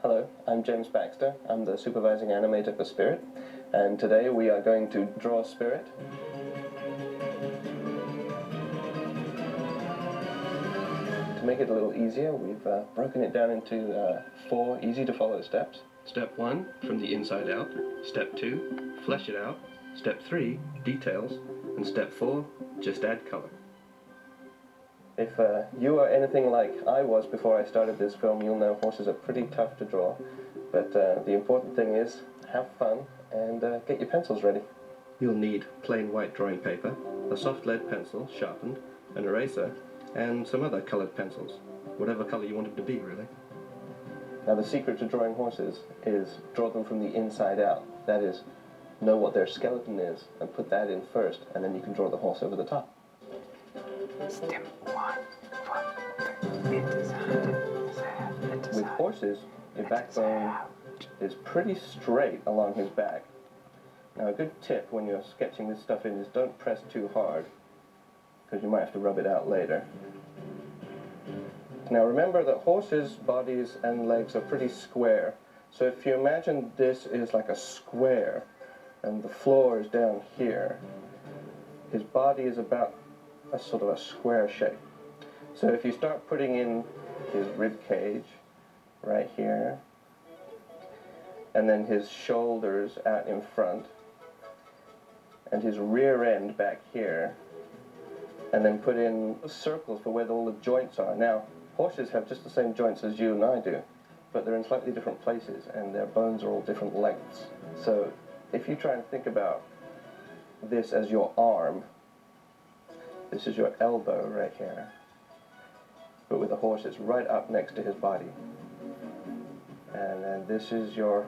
Hello, I'm James Baxter. I'm the supervising animator for Spirit, and today we are going to draw Spirit. To make it a little easier, we've broken it down into 4 easy-to-follow steps. Step 1, from the inside out. Step 2, flesh it out. Step 3, details. And Step 4, just add color. If you are anything like I was before I started this film, you'll know horses are pretty tough to draw. But the important thing is, have fun and get your pencils ready. You'll need plain white drawing paper, a soft lead pencil, sharpened, an eraser, and some other colored pencils. Whatever color you want them to be, really. Now the secret to drawing horses is draw them from the inside out. That is, know what their skeleton is and put that in first, and then you can draw the horse over the top. Step 1. With horses, your backbone is pretty straight along his back. Now a good tip when you're sketching this stuff in is don't press too hard, because you might have to rub it out later. Now remember that horses' bodies and legs are pretty square, so if you imagine this is like a square and the floor is down here, his body is about a sort of a square shape. So if you start putting in his rib cage right here, and then his shoulders out in front, and his rear end back here, and then put in circles for where all the joints are. Now, horses have just the same joints as you and I do, but they're in slightly different places, and their bones are all different lengths. So if you try and think about this as your arm, this is your elbow right here. But with a horse, it's right up next to his body. And then this is your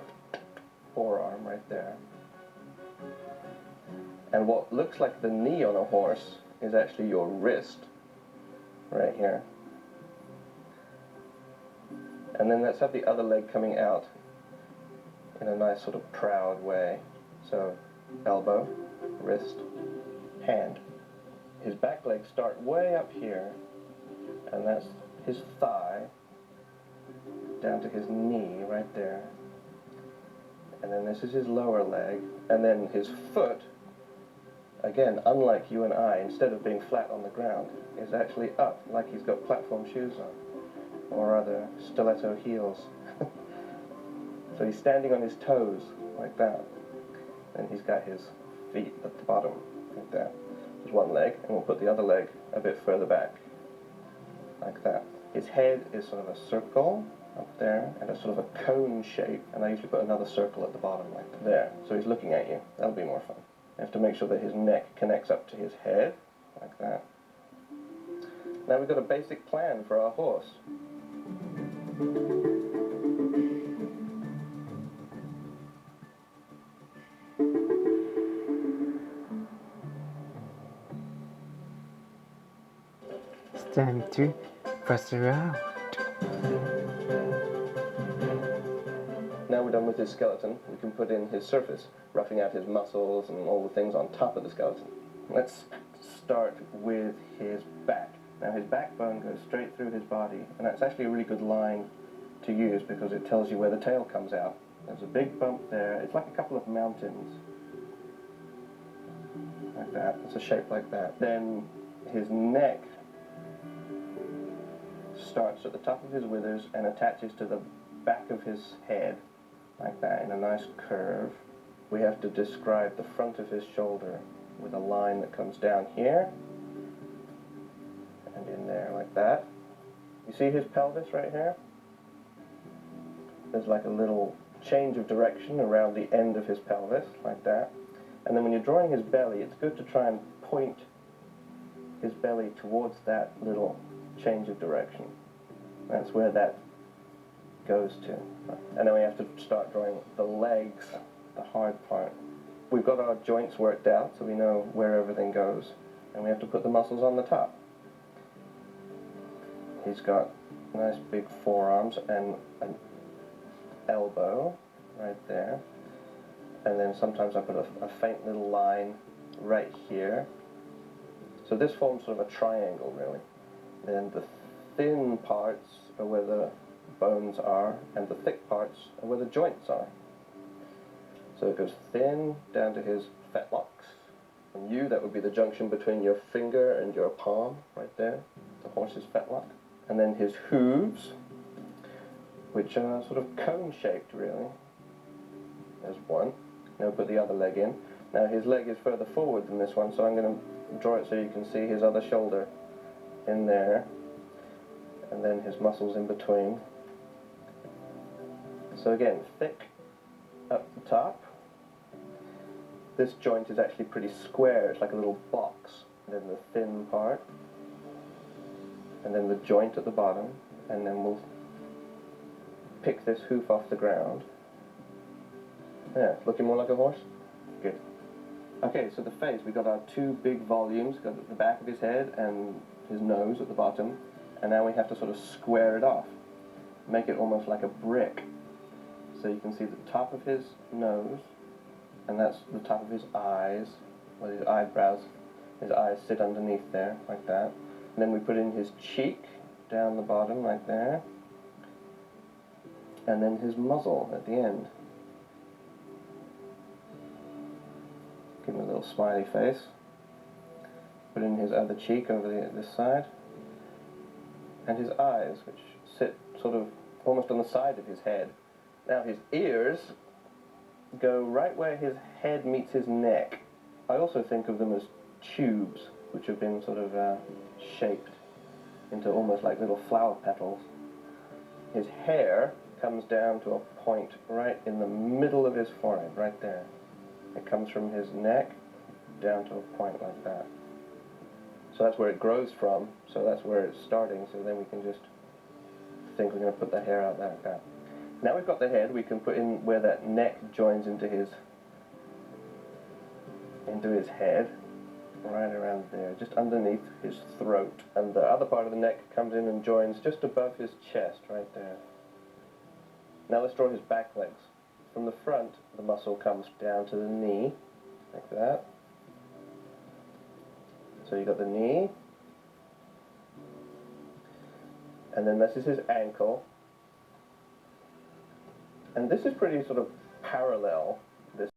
forearm right there. And what looks like the knee on a horse is actually your wrist right here. And then let's have the other leg coming out in a nice sort of proud way. So elbow, wrist, hand. His back legs start way up here, and that's his thigh down to his knee right there. And then this is his lower leg, and then his foot, again, unlike you and I, instead of being flat on the ground, is actually up, like he's got platform shoes on, or rather stiletto heels. So he's standing on his toes, like that. And he's got his feet at the bottom, like that. There's one leg, and we'll put the other leg a bit further back, like that. His head is sort of a circle up there, and a sort of a cone shape, and I usually put another circle at the bottom, like there. So he's looking at you. That'll be more fun. You have to make sure that his neck connects up to his head, like that. Now we've got a basic plan for our horse. Step 2. Press around. Now we're done with his skeleton, we can put in his surface, roughing out his muscles and all the things on top of the skeleton. Let's start with his back. Now his backbone goes straight through his body, and that's actually a really good line to use because it tells you where the tail comes out. There's a big bump there. It's like a couple of mountains. Like that. It's a shape like that. Then his neck starts at the top of his withers and attaches to the back of his head, like that, in a nice curve. We have to describe the front of his shoulder with a line that comes down here and in there, like that. You see his pelvis right here? There's like a little change of direction around the end of his pelvis, like that. And then when you're drawing his belly, it's good to try and point his belly towards that little change of direction. That's where that goes to. And then we have to start drawing the legs, the hard part. We've got our joints worked out, so we know where everything goes. And we have to put the muscles on the top. He's got nice big forearms and an elbow right there. And then sometimes I put a faint little line right here. So this forms sort of a triangle, really. Then the thin parts are where the bones are, and the thick parts are where the joints are. So it goes thin down to his fetlocks. And that would be the junction between your finger and your palm, right there, the horse's fetlock. And then his hooves, which are sort of cone-shaped, really. There's one. Now put the other leg in. Now his leg is further forward than this one, so I'm going to draw it so you can see his other shoulder in there, and then his muscles in between. So again, thick up the top. This joint is actually pretty square, it's like a little box. And then the thin part, and then the joint at the bottom, and then we'll pick this hoof off the ground. Yeah, looking more like a horse? Good. Okay, so the face, we got our two big volumes, got the back of his head and his nose at the bottom, and now we have to sort of square it off, make it almost like a brick. So you can see the top of his nose, and that's the top of his eyes, where his eyebrows, his eyes sit underneath there, like that. And then we put in his cheek, down the bottom, like there, and then his muzzle at the end. Give him a little smiley face. Put in his other cheek over this side. And his eyes, which sit sort of almost on the side of his head. Now his ears go right where his head meets his neck. I also think of them as tubes, which have been sort of shaped into almost like little flower petals. His hair comes down to a point right in the middle of his forehead, right there. It comes from his neck down to a point like that. So that's where it grows from, so that's where it's starting, so then we can just think we're going to put the hair out like that. Now we've got the head, we can put in where that neck joins into his head, right around there, just underneath his throat. And the other part of the neck comes in and joins just above his chest, right there. Now let's draw his back legs. From the front, the muscle comes down to the knee, like that. So you've got the knee, and then this is his ankle. And this is pretty sort of parallel